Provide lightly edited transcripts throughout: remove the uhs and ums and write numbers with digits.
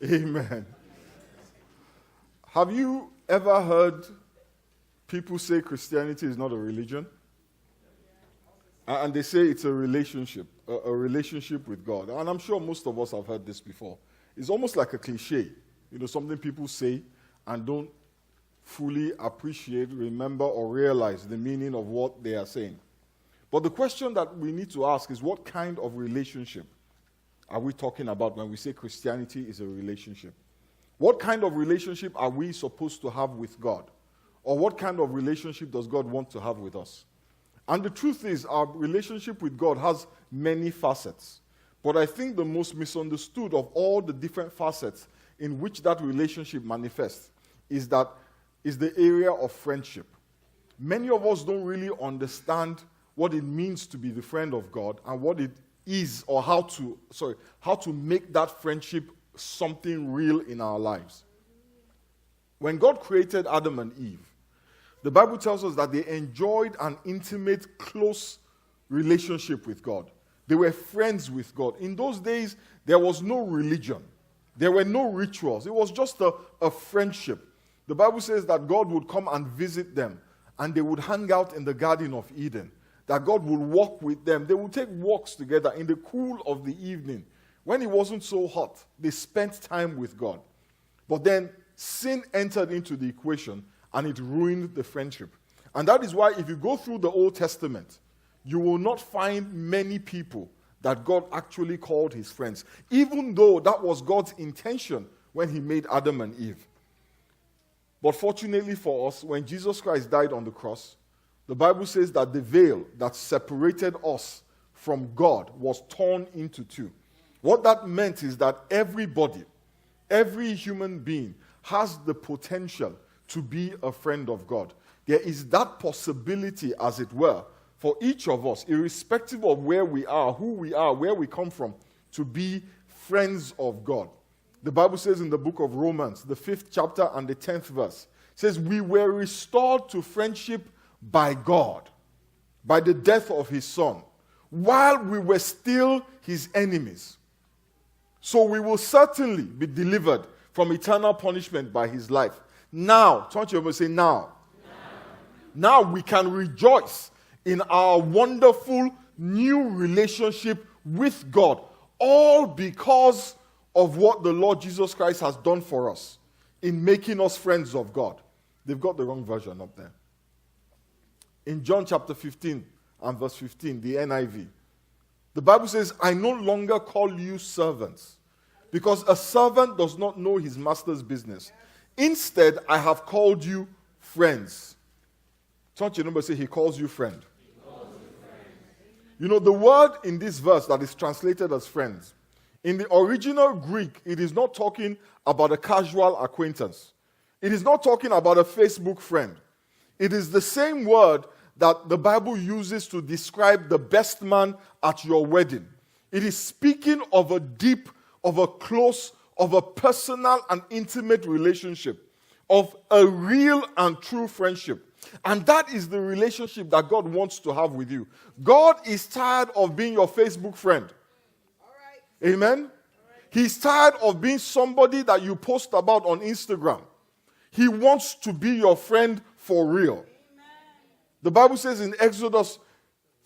Amen. Have you ever heard people say Christianity is not a religion? And they say it's a relationship with God. And I'm sure most of us have heard this before. It's almost like a cliche, something people say and don't fully appreciate, remember, or realize the meaning of what they are saying. But the question that we need to ask is, what kind of relationship are we talking about when we say Christianity is a relationship? What kind of relationship are we supposed to have with God? Or what kind of relationship does God want to have with us? And the truth is, our relationship with God has many facets. But I think the most misunderstood of all the different facets in which that relationship manifests is the area of friendship. Many of us don't really understand what it means to be the friend of God and what it is, or how to make that friendship something real in our lives. When God created Adam and Eve, the Bible tells us that they enjoyed an intimate, close relationship with God. They were friends with God. In those days, there was no religion. There were no rituals. It was just a friendship. The Bible says that God would come and visit them, and they would hang out in the Garden of Eden, that God would walk with them. They would take walks together in the cool of the evening. When it wasn't so hot, they spent time with God. But then sin entered into the equation, and it ruined the friendship. And that is why if you go through the Old Testament, you will not find many people that God actually called his friends, even though that was God's intention when he made Adam and Eve. But fortunately for us, when Jesus Christ died on the cross, the Bible says that the veil that separated us from God was torn into two. What that meant is that everybody, every human being, has the potential to be a friend of God. There is that possibility, as it were, for each of us, irrespective of where we are, who we are, where we come from, to be friends of God. The Bible says in the book of Romans, the 5th chapter and the 10th verse, says, we were restored to friendship by God, by the death of his Son, while we were still his enemies. So we will certainly be delivered from eternal punishment by his life. Now, turn to your neighbor and say, now. Now we can rejoice in our wonderful new relationship with God, all because of what the Lord Jesus Christ has done for us in making us friends of God. They've got the wrong version up there. In John chapter 15 and verse 15, the NIV, the Bible says, I no longer call you servants, because a servant does not know his master's business. Instead, I have called you friends. Turn to your neighbor and say, he calls you friend. The word in this verse that is translated as friends, in the original Greek, it is not talking about a casual acquaintance. It is not talking about a Facebook friend. It is the same word that the Bible uses to describe the best man at your wedding. It is speaking of a deep, of a close, of a personal and intimate relationship, of a real and true friendship. And that is the relationship that God wants to have with you. God is tired of being your Facebook friend. All right. Amen? All right. He's tired of being somebody that you post about on Instagram. He wants to be your friend for real. Amen. The Bible says in Exodus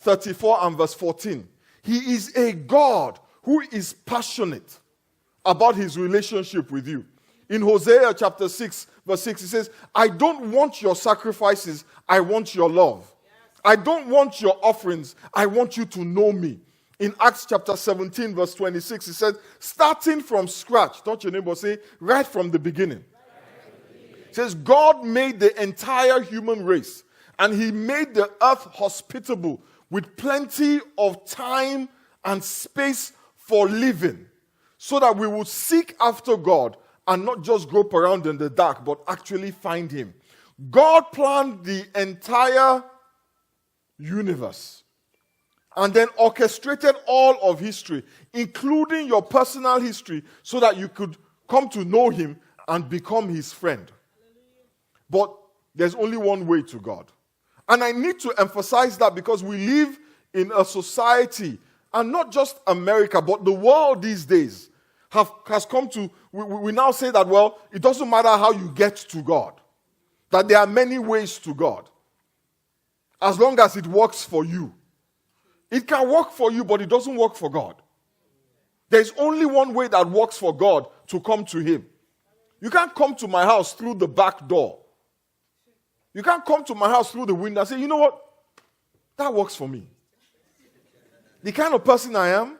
34 and verse 14, he is a God who is passionate about his relationship with you. In Hosea chapter 6, verse 6, he says, I don't want your sacrifices, I want your love. I don't want your offerings, I want you to know me. In Acts chapter 17, verse 26, he said, starting from scratch, touch your neighbor, say, right from the beginning. It says, God made the entire human race, and he made the earth hospitable with plenty of time and space for living, so that we would seek after God and not just grope around in the dark, but actually find him. God planned the entire universe and then orchestrated all of history, including your personal history, so that you could come to know him and become his friend. But there's only one way to God. And I need to emphasize that because we live in a society, and not just America, but the world these days, has come to, we now say that, well, it doesn't matter how you get to God. That there are many ways to God. As long as it works for you. It can work for you, but it doesn't work for God. There's only one way that works for God to come to him. You can't come to my house through the back door. You can't come to my house through the window and say, you know what? That works for me. The kind of person I am,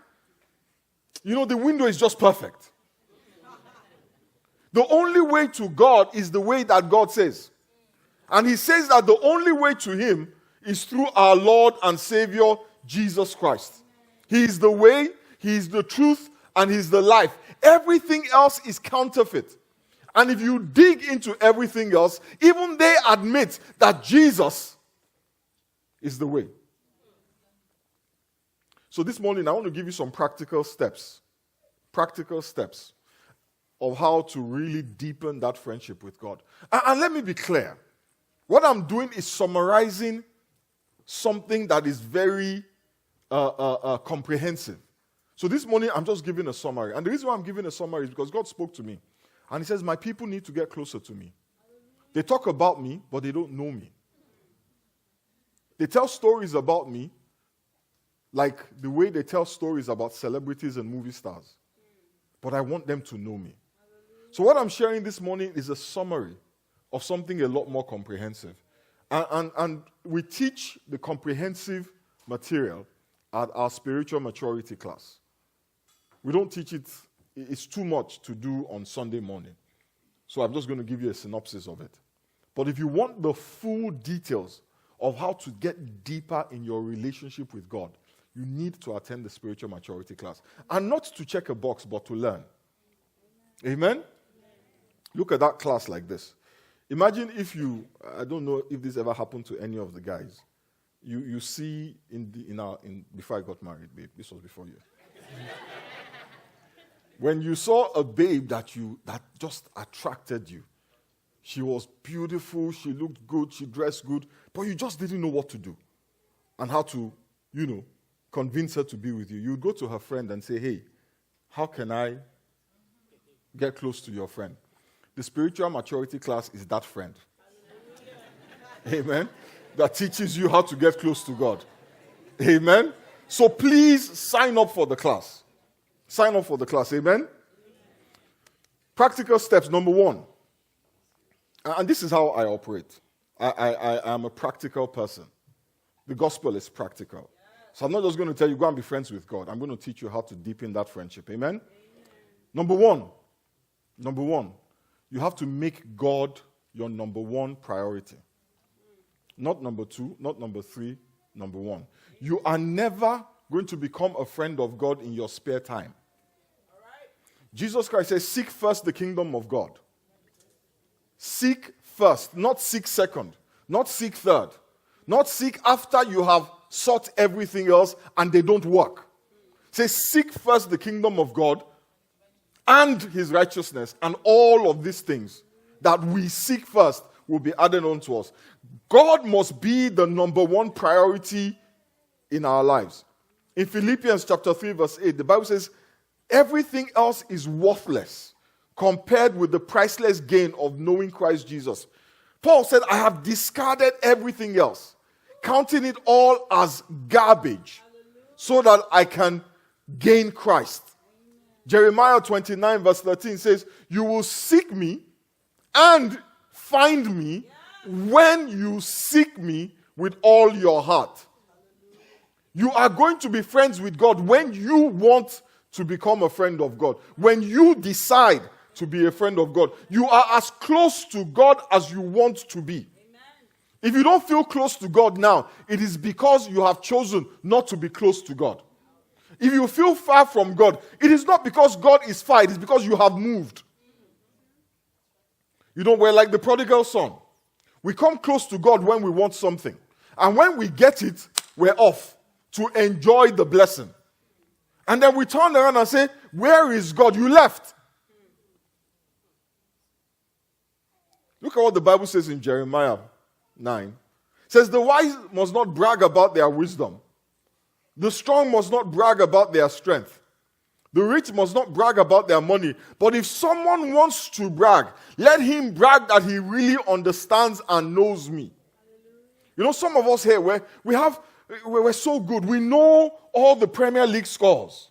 the window is just perfect. The only way to God is the way that God says. And he says that the only way to him is through our Lord and Savior, Jesus Christ. He is the way, he is the truth, and he is the life. Everything else is counterfeit. And if you dig into everything else, even they admit that Jesus is the way. So this morning, I want to give you some practical steps of how to really deepen that friendship with God. And let me be clear. What I'm doing is summarizing something that is very comprehensive. So this morning, I'm just giving a summary. And the reason why I'm giving a summary is because God spoke to me. And he says, my people need to get closer to me. They talk about me, but they don't know me. They tell stories about me like the way they tell stories about celebrities and movie stars. But I want them to know me. So what I'm sharing this morning is a summary of something a lot more comprehensive. And we teach the comprehensive material at our spiritual maturity class. We don't teach it. It's too much to do on Sunday morning. So I'm just going to give you a synopsis of it. But if you want the full details of how to get deeper in your relationship with God, you need to attend the spiritual maturity class. And not to check a box, but to learn. Amen? Look at that class like this. Imagine if I don't know if this ever happened to any of the guys. You see before I got married, babe. This was before you. When you saw a babe that just attracted you, she was beautiful, she looked good, she dressed good, but you just didn't know what to do and how to, convince her to be with you. You would go to her friend and say, hey, how can I get close to your friend? The spiritual maturity class is that friend. Amen? That teaches you how to get close to God. Amen? So please sign up for the class. Sign up for the class. Amen? Practical steps. Number 1. And this is how I operate. I am a practical person. The gospel is practical. So I'm not just going to tell you, go and be friends with God. I'm going to teach you how to deepen that friendship. Amen? Number one, you have to make God your number 1 priority. Not number 2, not number 3, number 1. You are never going to become a friend of God in your spare time. Jesus Christ says, seek first the kingdom of God. Seek first, not seek second, not seek third, not seek after you have sought everything else and they don't work. Say, seek first the kingdom of God and his righteousness, and all of these things that we seek first will be added on to us. God must be the number 1 priority in our lives. In Philippians chapter 3 verse 8, the Bible says, everything else is worthless compared with the priceless gain of knowing Christ Jesus. Paul said, I have discarded everything else, counting it all as garbage, so that I can gain Christ. Jeremiah 29 verse 13 says, you will seek me and find me when you seek me with all your heart. You are going to be friends with God when you want to become a friend of God. When you decide to be a friend of God, you are as close to God as you want to be. Amen. If you don't feel close to God now, it is because you have chosen not to be close to God. If you feel far from God, it is not because God is far, it is because you have moved. We're like the prodigal son. We come close to God when we want something. And when we get it, we're off to enjoy the blessing. And then we turn around and say, where is God? You left. Look at what the Bible says in Jeremiah 9. It says, the wise must not brag about their wisdom. The strong must not brag about their strength. The rich must not brag about their money. But if someone wants to brag, let him brag that he really understands and knows me. You know, some of us here, we're so good. We know all the Premier League scores.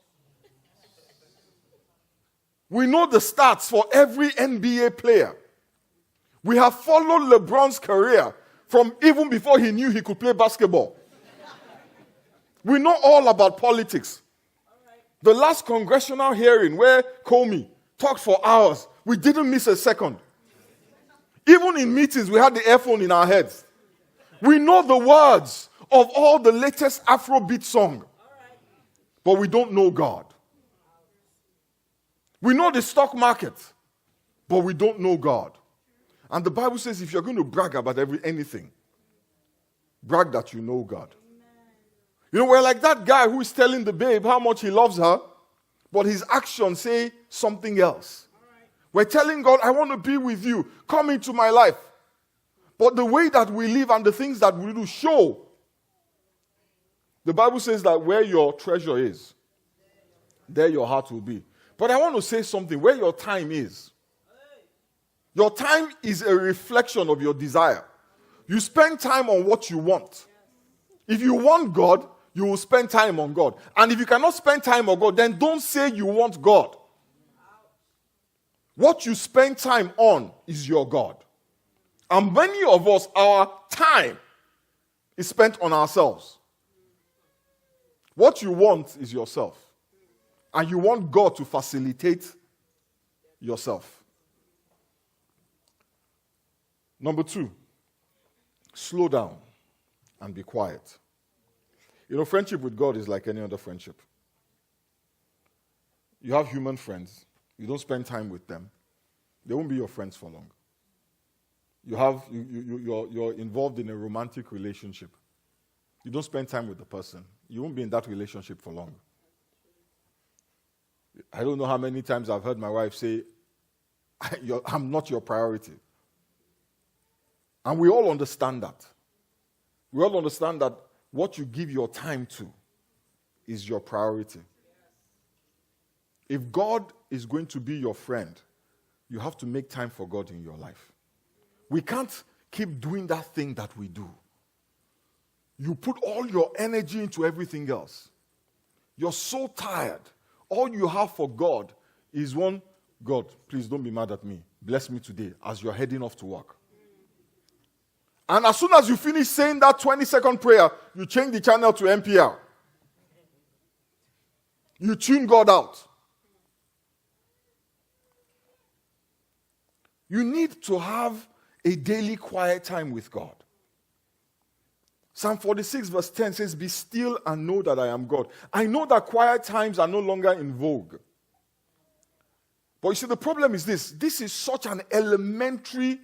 We know the stats for every NBA player. We have followed LeBron's career from even before he knew he could play basketball. We know all about politics. The last congressional hearing where Comey talked for hours, we didn't miss a second. Even in meetings, we had the earphone in our heads. We know the words of all the latest Afrobeat song, but we don't know God. We know the stock market, but we don't know God. And the Bible says if you're going to brag about anything, brag that you know God. You know, we're like that guy who is telling the babe how much he loves her, but his actions say something else. We're telling God, I want to be with you. Come into my life. But the way that we live and the things that we do show. The Bible says that where your treasure is, there your heart will be. But I want to say something. Where your time is. Your time is a reflection of your desire. You spend time on what you want. If you want God, you will spend time on God. And if you cannot spend time on God, then don't say you want God. What you spend time on is your God. And many of us, our time is spent on ourselves. What you want is yourself. And you want God to facilitate yourself. Number 2, slow down and be quiet. You know, friendship with God is like any other friendship. You have human friends. You don't spend time with them. They won't be your friends for long. You're involved in a romantic relationship. You don't spend time with the person. You won't be in that relationship for long. I don't know how many times I've heard my wife say, I'm not your priority. And we all understand that. We all understand that what you give your time to is your priority. If God is going to be your friend, you have to make time for God in your life. We can't keep doing that thing that we do. You put all your energy into everything else. You're so tired. All you have for God is one, God, please don't be mad at me. Bless me today as you're heading off to work. And as soon as you finish saying that 20-second prayer, you change the channel to NPR. You tune God out. You need to have a daily quiet time with God. Psalm 46 verse 10 says, be still and know that I am God. I know that quiet times are no longer in vogue. But you see, the problem is this. This is such an elementary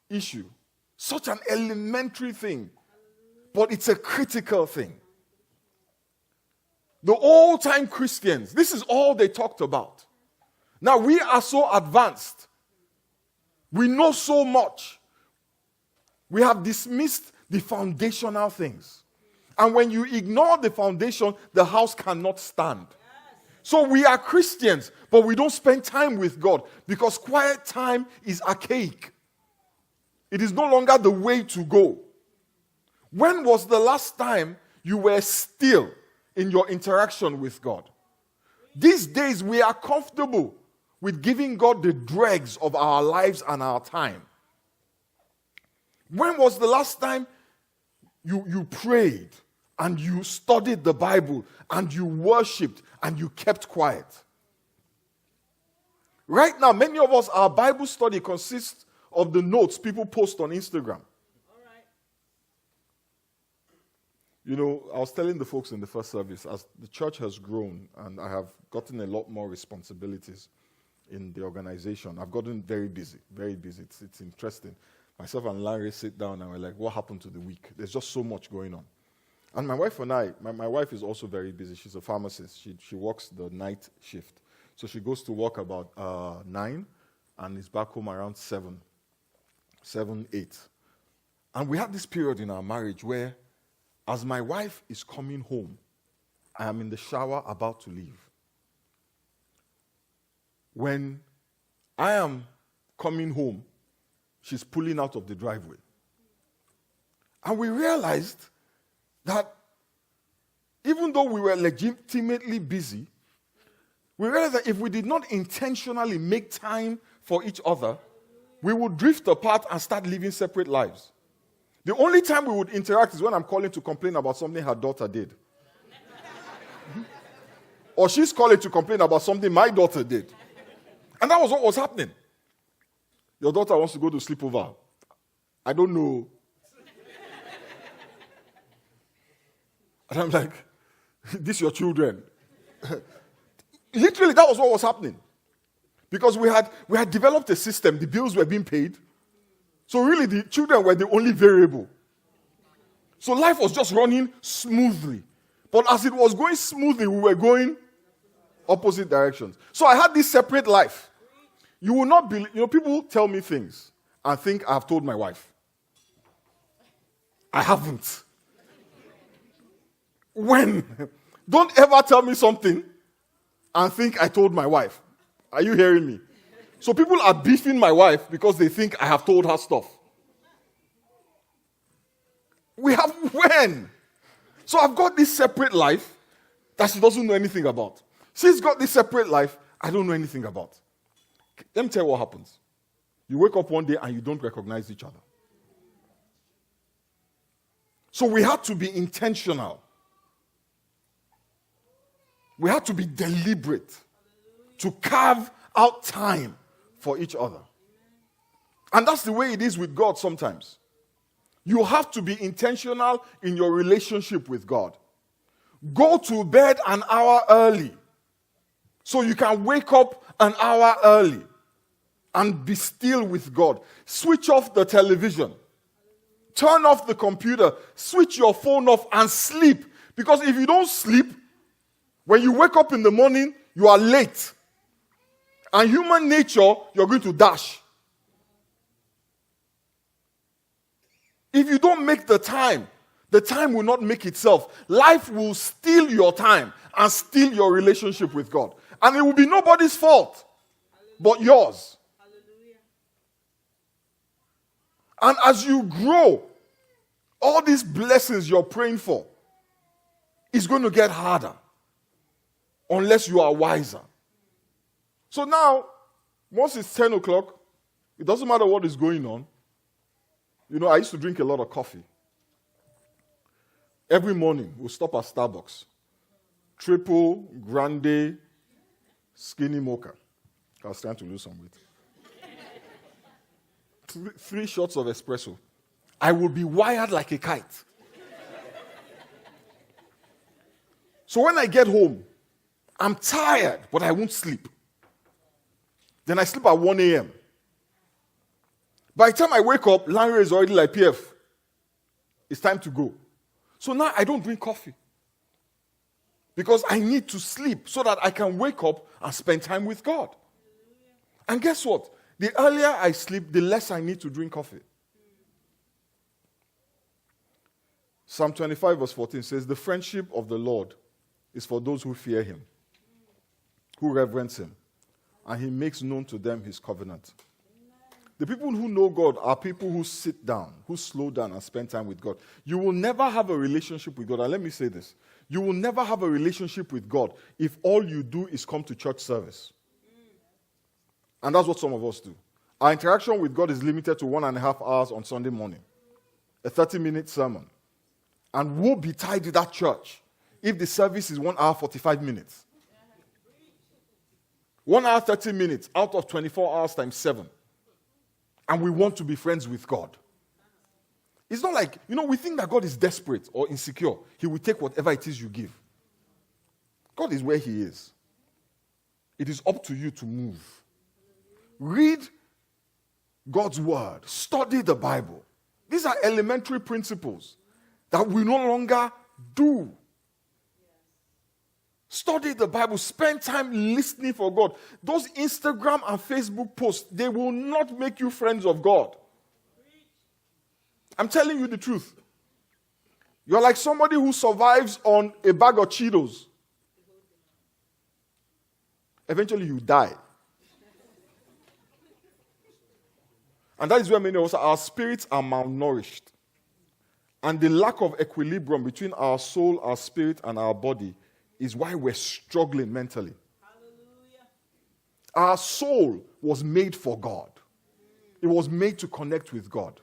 issue. Such an elementary thing. But it's a critical thing. The old-time Christians, this is all they talked about. Now, we are so advanced. We know so much. We have dismissed the foundational things. And when you ignore the foundation, the house cannot stand. So we are Christians, but we don't spend time with God because quiet time is archaic. It is no longer the way to go. When was the last time you were still in your interaction with God? These days we are comfortable with giving God the dregs of our lives and our time. When was the last time you prayed and you studied the Bible and you worshipped and you kept quiet? Right now, many of us, our Bible study consists of the notes people post on Instagram. You know, I was telling the folks in the first service, as the church has grown and I have gotten a lot more responsibilities in the organization, I've gotten very busy, very busy. It's interesting. Myself and Larry sit down and we're like, what happened to the week? There's just so much going on. And my wife and I, my wife is also very busy. She's a pharmacist. She works the night shift. So she goes to work about 9 and is back home around 7, 8. And we had this period in our marriage where as my wife is coming home, I am in the shower about to leave. When I am coming home, she's pulling out of the driveway. And we realized that even though we were legitimately busy, we realized that if we did not intentionally make time for each other, we would drift apart and start living separate lives. The only time we would interact is when I'm calling to complain about something her daughter did. Or she's calling to complain about something my daughter did. And that was what was happening. Your daughter wants to go to sleepover. I don't know. And I'm like, this your children. Literally, that was what was happening. Because we had developed a system. The bills were being paid. So really, the children were the only variable. So life was just running smoothly. But as it was going smoothly, we were going opposite directions. So I had this separate life. You will not believe, people tell me things and think I've told my wife. I haven't. When? Don't ever tell me something and think I told my wife. Are you hearing me? So people are beefing my wife because they think I have told her stuff. We have when? So I've got this separate life that she doesn't know anything about. She's got this separate life I don't know anything about. Let me tell you what happens. You wake up one day and you don't recognize each other. So we had to be intentional. We had to be deliberate to carve out time for each other. And that's the way it is with God sometimes. You have to be intentional in your relationship with God. Go to bed an hour early so you can wake up an hour early and be still with God. Switch off the television. Turn off the computer. Switch your phone off and sleep. Because if you don't sleep, when you wake up in the morning, you are late. And human nature, you're going to dash. If you don't make the time will not make itself. Life will steal your time and steal your relationship with God. And it will be nobody's fault but yours. And as you grow, all these blessings you're praying for is going to get harder unless you are wiser. So now, once it's 10 o'clock, it doesn't matter what is going on. I used to drink a lot of coffee. Every morning, we'll stop at Starbucks. Triple, grande, skinny mocha. I was trying to lose some weight. 3 shots of espresso. I will be wired like a kite. So when I get home, I'm tired, but I won't sleep. Then I sleep at 1 a.m. By the time I wake up, Larry is already like, PF, it's time to go. So now I don't drink coffee. Because I need to sleep so that I can wake up and spend time with God. And guess what? The earlier I sleep, the less I need to drink coffee. Psalm 25 verse 14 says, the friendship of the Lord is for those who fear him, who reverence him, and he makes known to them his covenant. The people who know God are people who sit down, who slow down and spend time with God. You will never have a relationship with God. And let me say this. You will never have a relationship with God if all you do is come to church service. And that's what some of us do. Our interaction with God is limited to 1.5 hours on Sunday morning. A 30-minute sermon. And woe betide that church if the service is 1 hour 45 minutes. 1 hour 30 minutes out of 24 hours times 7. And we want to be friends with God. It's not like, we think that God is desperate or insecure. He will take whatever it is you give. God is where he is. It is up to you to move. Read God's word. Study the Bible. These are elementary principles that we no longer do. Study the Bible. Spend time listening for God. Those Instagram and Facebook posts, they will not make you friends of God. I'm telling you the truth. You're like somebody who survives on a bag of Cheetos eventually you die. And that is where many of us, our spirits are malnourished. And the lack of equilibrium between our soul, our spirit, and our body is why we're struggling mentally. Hallelujah. Our soul was made for God. It was made to connect with God.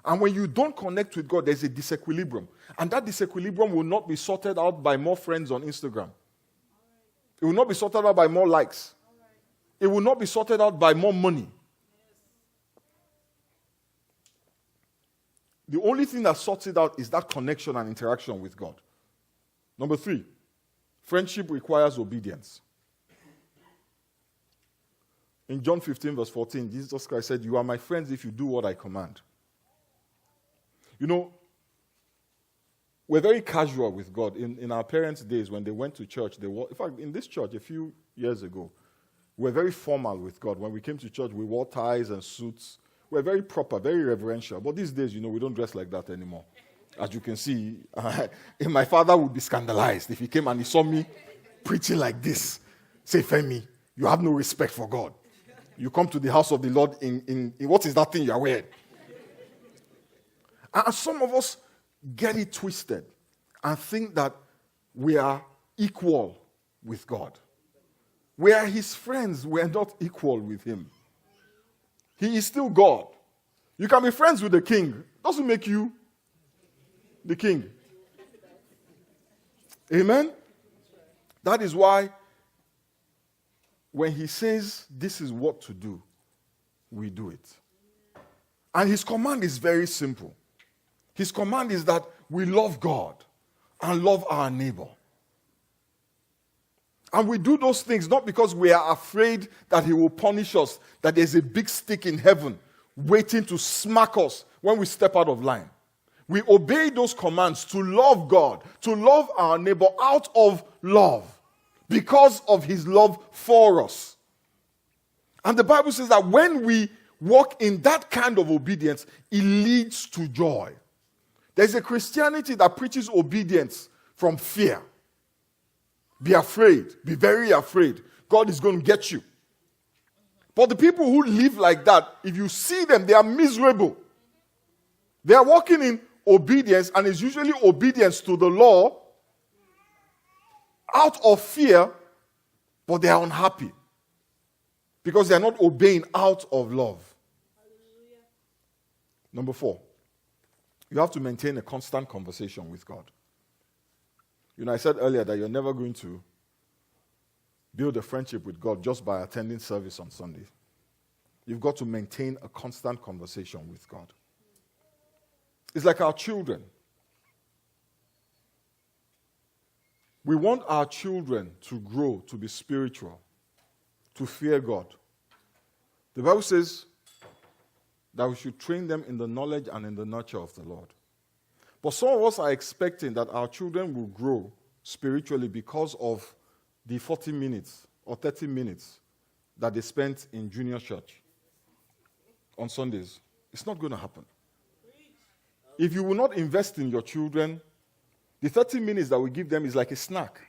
And when you don't connect with God, there's a disequilibrium. And that disequilibrium will not be sorted out by more friends on Instagram. It will not be sorted out by more likes. It will not be sorted out by more money. The only thing that sorts it out is that connection and interaction with God. Number 3, friendship requires obedience. In John 15, verse 14, Jesus Christ said, "You are my friends if you do what I command." You know, we're very casual with God. In our parents' days, when they went to church, in fact, in this church a few years ago, we're very formal with God. When we came to church, we wore ties and suits. We're very proper, very reverential. But these days, we don't dress like that anymore. As you can see, my father would be scandalized if he came and he saw me preaching like this. Say, "Femi, you have no respect for God. You come to the house of the Lord in what is that thing you are wearing?" And some of us get it twisted and think that we are equal with God. We are his friends. We are not equal with him. He is still God. You can be friends with the king. Doesn't make you the king. Amen? That is why when he says this is what to do, we do it. And his command is very simple. His command is that we love God and love our neighbor. And we do those things not because we are afraid that he will punish us, that there's a big stick in heaven waiting to smack us when we step out of line. We obey those commands to love God, to love our neighbor out of love, because of his love for us. And the Bible says that when we walk in that kind of obedience, it leads to joy. There's a Christianity that preaches obedience from fear. Be afraid. Be very afraid. God is going to get you. But the people who live like that, if you see them, they are miserable. They are walking in obedience, and it's usually obedience to the law out of fear, but they are unhappy because they are not obeying out of love. Hallelujah. Number 4, you have to maintain a constant conversation with God. I said earlier that you're never going to build a friendship with God just by attending service on Sunday. You've got to maintain a constant conversation with God. It's like our children. We want our children to grow, to be spiritual, to fear God. The Bible says that we should train them in the knowledge and in the nurture of the Lord. But some of us are expecting that our children will grow spiritually because of the 40 minutes or 30 minutes that they spent in junior church on Sundays. It's not going to happen. If you will not invest in your children, the 30 minutes that we give them is like a snack.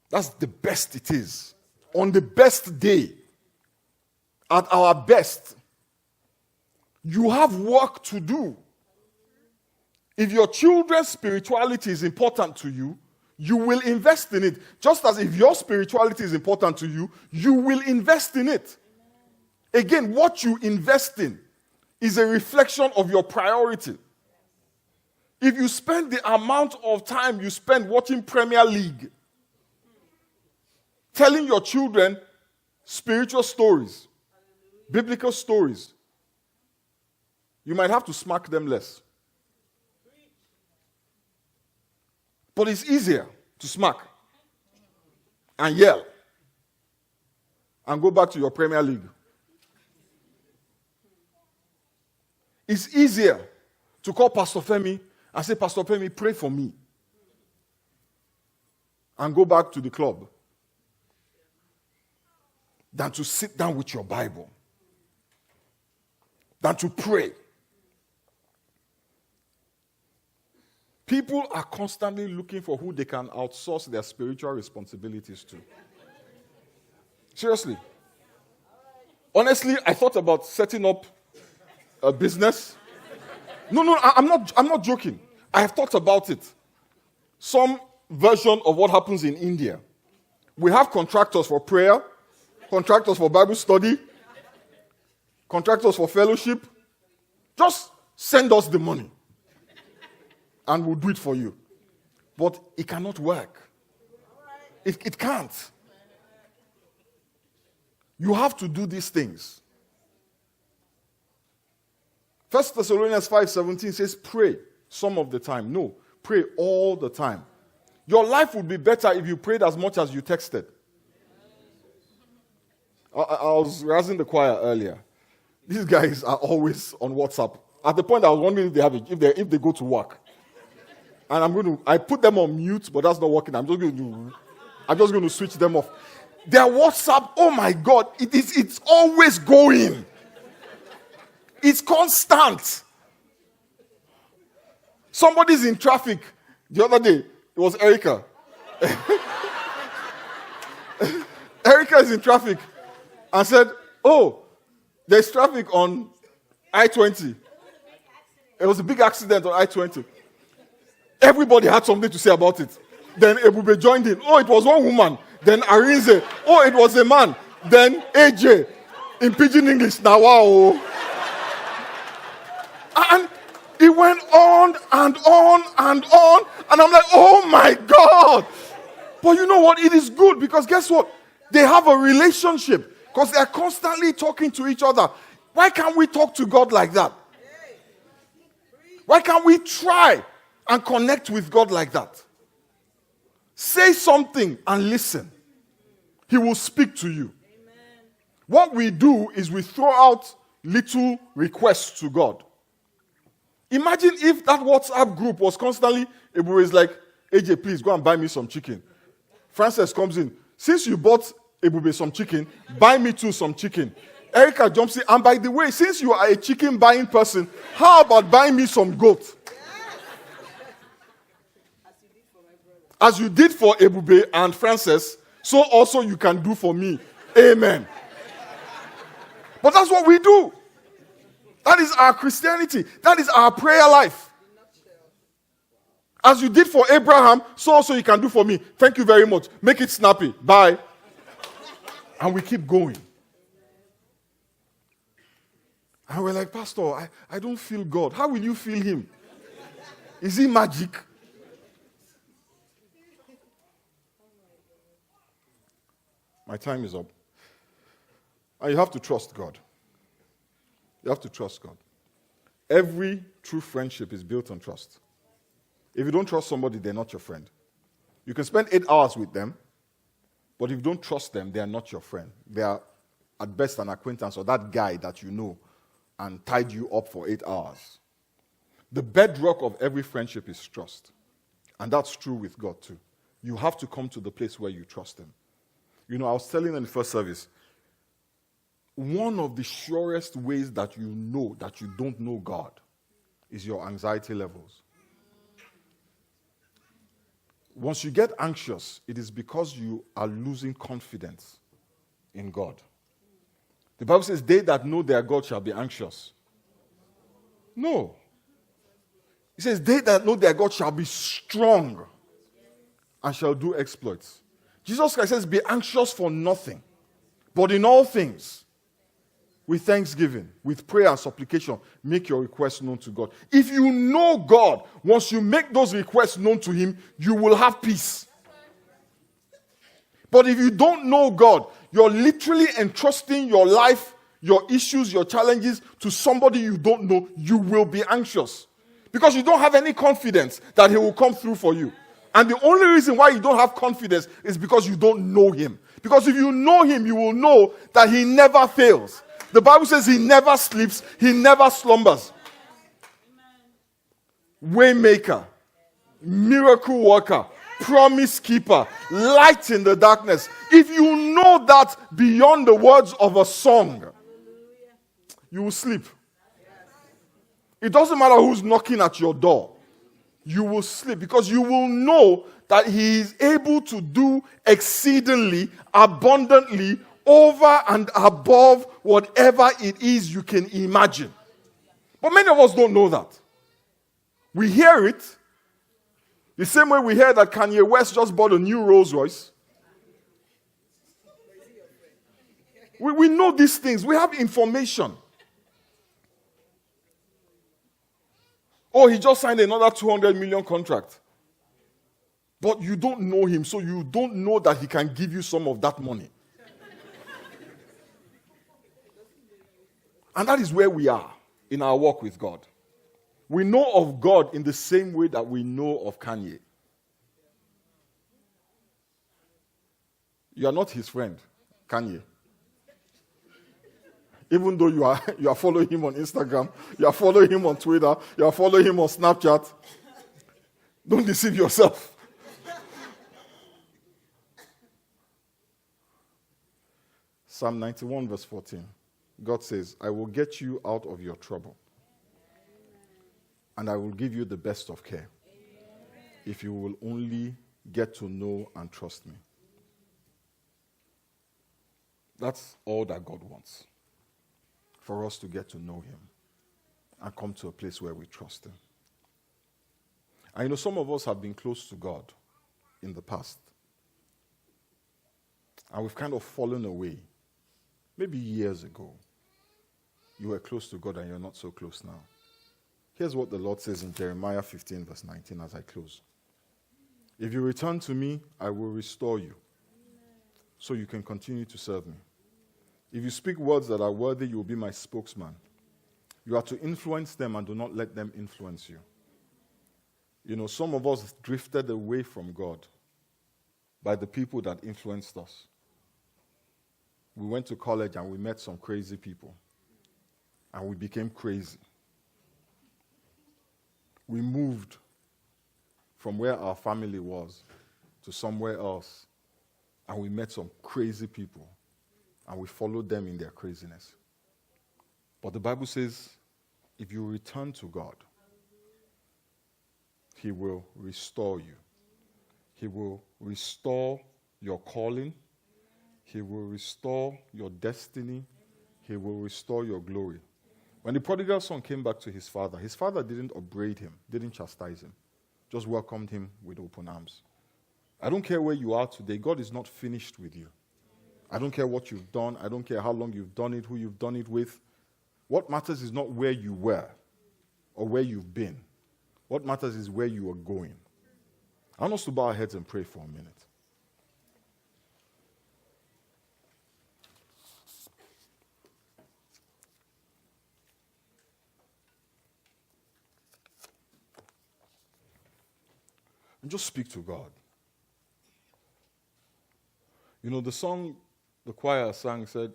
That's the best it is. On the best day, at our best, you have work to do. If your children's spirituality is important to you, you will invest in it. Just as if your spirituality is important to you, you will invest in it. Again, what you invest in is a reflection of your priority. If you spend the amount of time you spend watching Premier League, telling your children spiritual stories, biblical stories, you might have to smack them less. But it's easier to smack and yell and go back to your Premier League. It's easier to call Pastor Femi and say, "Pastor Femi, pray for me," and go back to the club than to sit down with your Bible, than to pray. People are constantly looking for who they can outsource their spiritual responsibilities to. Seriously. Honestly, I thought about setting up a business. No, I'm not joking. I have thought about it. Some version of what happens in India. We have contractors for prayer, contractors for Bible study, contractors for fellowship. Just send us the money and we'll do it for you. But it cannot work. It can't. You have to do these things. 1 Thessalonians 5:17 says, pray some of the time. No, pray all the time. Your life would be better if you prayed as much as you texted. I was razzing the choir earlier. These guys are always on WhatsApp. At the point I was wondering if they have it, if they go to work. And I put them on mute, but that's not working. I'm just going to switch them off. Their WhatsApp, oh my God, it's always going. It's constant. Somebody's in traffic. The other day, it was Erica. Erica is in traffic and said, oh, there's traffic on I-20. It was a big accident on I-20. Everybody had something to say about it. Then Ebube joined in. Oh, it was one woman. Then Arinze. Oh, it was a man. Then AJ. In pidgin English. Now, wow. And it went on and on and on. And I'm like, oh my God. But you know what? It is good because guess what? They have a relationship because they're constantly talking to each other. Why can't we talk to God like that? Why can't we try and connect with God like that? Say something and listen. He will speak to you. Amen. What we do is we throw out little requests to God. Imagine if that WhatsApp group was constantly, it was like, AJ, please go and buy me some chicken. Frances comes in. Since you bought Ebube some chicken, buy me too some chicken. Erica jumps in. And by the way, since you are a chicken buying person, how about buying me some goat? As you did for Ebube and Frances, so also you can do for me. Amen. But that's what we do. That is our Christianity. That is our prayer life. As you did for Abraham, so also you can do for me. Thank you very much. Make it snappy. Bye. And we keep going. And we're like, Pastor, I don't feel God. How will you feel him? Is he magic? My time is up. And you have to trust God. You have to trust God. Every true friendship is built on trust. If you don't trust somebody, they're not your friend. You can spend 8 hours with them, but if you don't trust them, they are not your friend. They are at best an acquaintance or that guy that you know and tied you up for 8 hours. The bedrock of every friendship is trust. And that's true with God too. You have to come to the place where you trust him. You know, I was telling in the first service, one of the surest ways that you know that you don't know God is your anxiety levels. Once you get anxious, it is because you are losing confidence in God. The Bible says, they that know their God shall be anxious. No. It says, they that know their God shall be strong and shall do exploits. Jesus Christ says, be anxious for nothing, but in all things, with thanksgiving, with prayer and supplication, make your requests known to God. If you know God, once you make those requests known to him, you will have peace. But if you don't know God, you're literally entrusting your life, your issues, your challenges to somebody you don't know, you will be anxious. Because you don't have any confidence that he will come through for you. And the only reason why you don't have confidence is because you don't know him. Because if you know him, you will know that he never fails. The Bible says he never sleeps, he never slumbers. Waymaker, miracle worker, promise keeper, light in the darkness. If you know that beyond the words of a song, you will sleep. It doesn't matter who's knocking at your door. You will sleep because you will know that he is able to do exceedingly, abundantly, over and above whatever it is you can imagine. But many of us don't know that. We hear it the same way we hear that Kanye West just bought a new Rolls Royce. We know these things. We have information. Oh, he just signed another 200 million contract. But you don't know him, so you don't know that he can give you some of that money. And that is where we are in our walk with God. We know of God in the same way that we know of Kanye. You are not his friend, Kanye. Even though you are following him on Instagram, you are following him on Twitter, you are following him on Snapchat. Don't deceive yourself. Psalm 91 verse 14. God says, I will get you out of your trouble. And I will give you the best of care. If you will only get to know and trust me. That's all that God wants. For us to get to know him and come to a place where we trust him. And some of us have been close to God in the past. And we've kind of fallen away. Maybe years ago. You were close to God and you're not so close now. Here's what the Lord says in Jeremiah 15 verse 19 as I close. If you return to me, I will restore you, so you can continue to serve me. If you speak words that are worthy, you will be my spokesman. You are to influence them and do not let them influence you. Some of us drifted away from God by the people that influenced us. We went to college and we met some crazy people. And we became crazy. We moved from where our family was to somewhere else. And we met some crazy people. And we followed them in their craziness. But the Bible says, if you return to God, he will restore you. He will restore your calling. He will restore your destiny. He will restore your glory. When the prodigal son came back to his father didn't upbraid him, didn't chastise him, just welcomed him with open arms. I don't care where you are today. God is not finished with you. I don't care what you've done. I don't care how long you've done it, who you've done it with. What matters is not where you were or where you've been. What matters is where you are going. I want us to bow our heads and pray for a minute. And just speak to God. The song the choir sang said,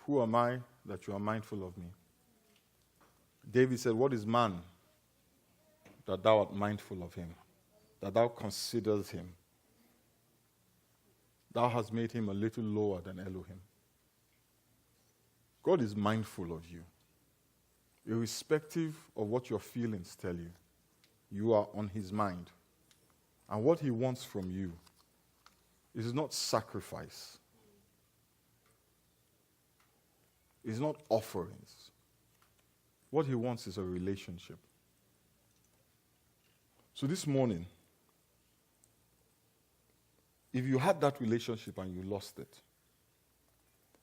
who am I that you are mindful of me? David said, what is man that thou art mindful of him, that thou considerest him? Thou hast made him a little lower than Elohim. God is mindful of you. Irrespective of what your feelings tell you, you are on his mind. And what he wants from you is not sacrifice. It's not offerings. What he wants is a relationship. So this morning, if you had that relationship and you lost it,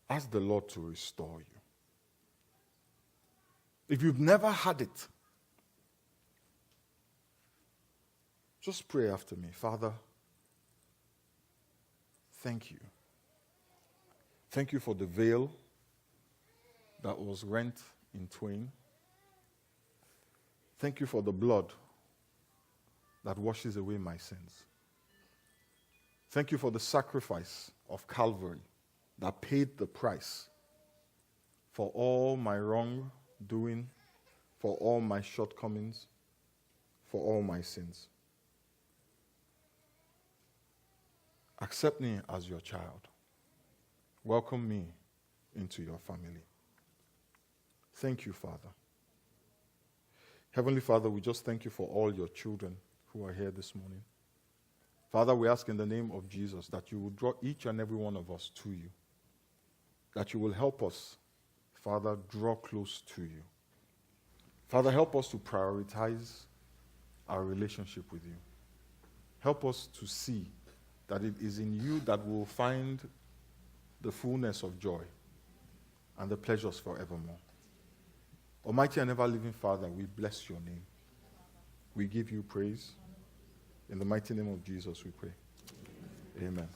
ask the Lord to restore you. If you've never had it, just pray after me. Father, thank you. Thank you for the veil that was rent in twain. Thank you for the blood that washes away my sins. Thank you for the sacrifice of Calvary that paid the price for all my wrongdoing, for all my shortcomings, for all my sins. Accept me as your child. Welcome me into your family. Thank you, Father. Heavenly Father, we just thank you for all your children who are here this morning. Father, we ask in the name of Jesus that you will draw each and every one of us to you. that you will help us, Father, draw close to you. Father, help us to prioritize our relationship with you. Help us to see that it is in you that we'll find the fullness of joy and the pleasures forevermore. Almighty and ever-living Father, we bless your name. We give you praise. In the mighty name of Jesus we pray. Amen.